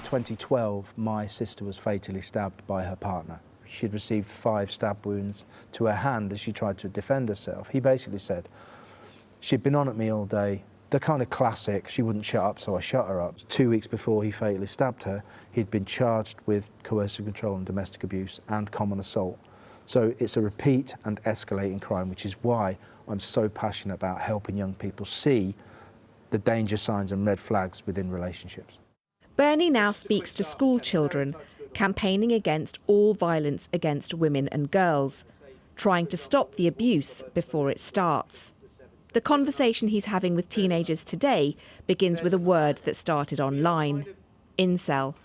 2012, my sister was fatally stabbed by her partner. She'd received 5 stab wounds to her hand as she tried to defend herself. He basically said, she'd been on at me all day, the kind of classic, she wouldn't shut up, so I shut her up. 2 weeks before he fatally stabbed her, he'd been charged with coercive control and domestic abuse and common assault. So it's a repeat and escalating crime, which is why I'm so passionate about helping young people see the danger signs and red flags within relationships. Bernie now speaks to school children, campaigning against all violence against women and girls, trying to stop the abuse before it starts. The conversation he's having with teenagers today begins with a word that started online: incel.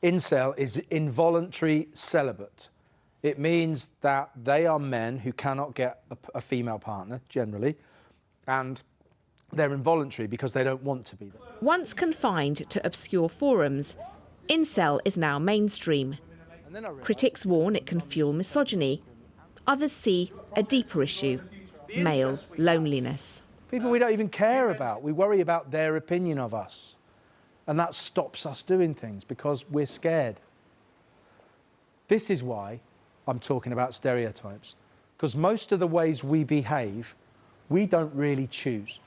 Incel is involuntary celibate. It means that they are men who cannot get a female partner, generally, and they're involuntary because they don't want to be there. Once confined to obscure forums, incel is now mainstream. Critics warn it can fuel misogyny. Others see a deeper issue: male loneliness. People we don't even care about. We worry about their opinion of us. And that stops us doing things because we're scared. This is why I'm talking about stereotypes. Because most of the ways we behave, we don't really choose.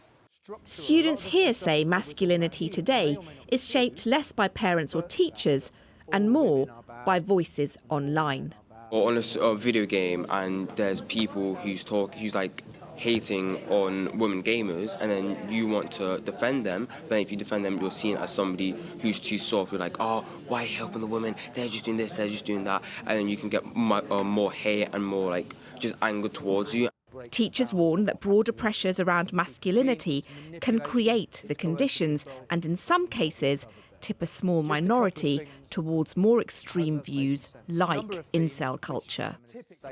Students here say masculinity today is shaped less by parents or teachers and more by voices online. Or on a video game, and there's people who's like hating on women gamers, and then you want to defend them, but if you defend them, you're seen as somebody who's too soft. You're like, oh, why helping the women? They're just doing this, they're just doing that, and then you can get more hate and more like just anger towards you. Teachers warn that broader pressures around masculinity can create the conditions and, in some cases, tip a small minority towards more extreme views like incel culture.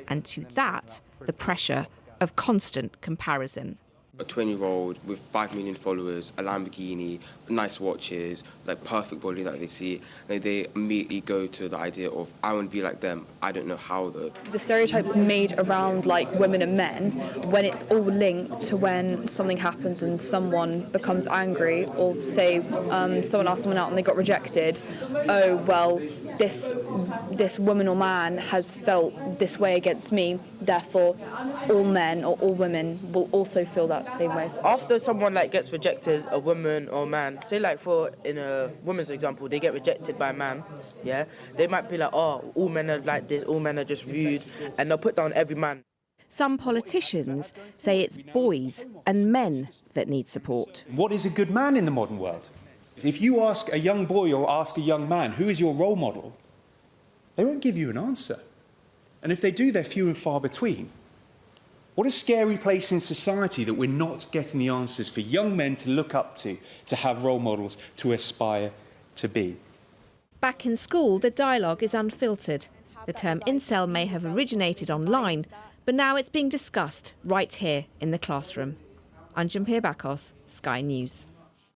And to that, the pressure of constant comparison. A 20-year-old with 5 million followers, a Lamborghini, nice watches, like perfect body that they see, they immediately go to the idea of, I want to be like them. I don't know how though. The stereotypes made around like women and men, when it's all linked to when something happens and someone becomes angry, or say someone asked someone out and they got rejected, oh well, this woman or man has felt this way against me, therefore all men or all women will also feel that same way. After someone like gets rejected, a woman or man, say like in a woman's example, they get rejected by a man, yeah, they might be like, oh, all men are like this, all men are just rude, and they'll put down every man. Some politicians say it's boys and men that need support. What is a good man in the modern world? If you ask a young boy or ask a young man, who is your role model, they won't give you an answer. And if they do, they're few and far between. What a scary place in society that we're not getting the answers for young men to look up to have role models, to aspire to be. Back in school, the dialogue is unfiltered. The term incel may have originated online, but now it's being discussed right here in the classroom. I'm Jim Bakos, Sky News.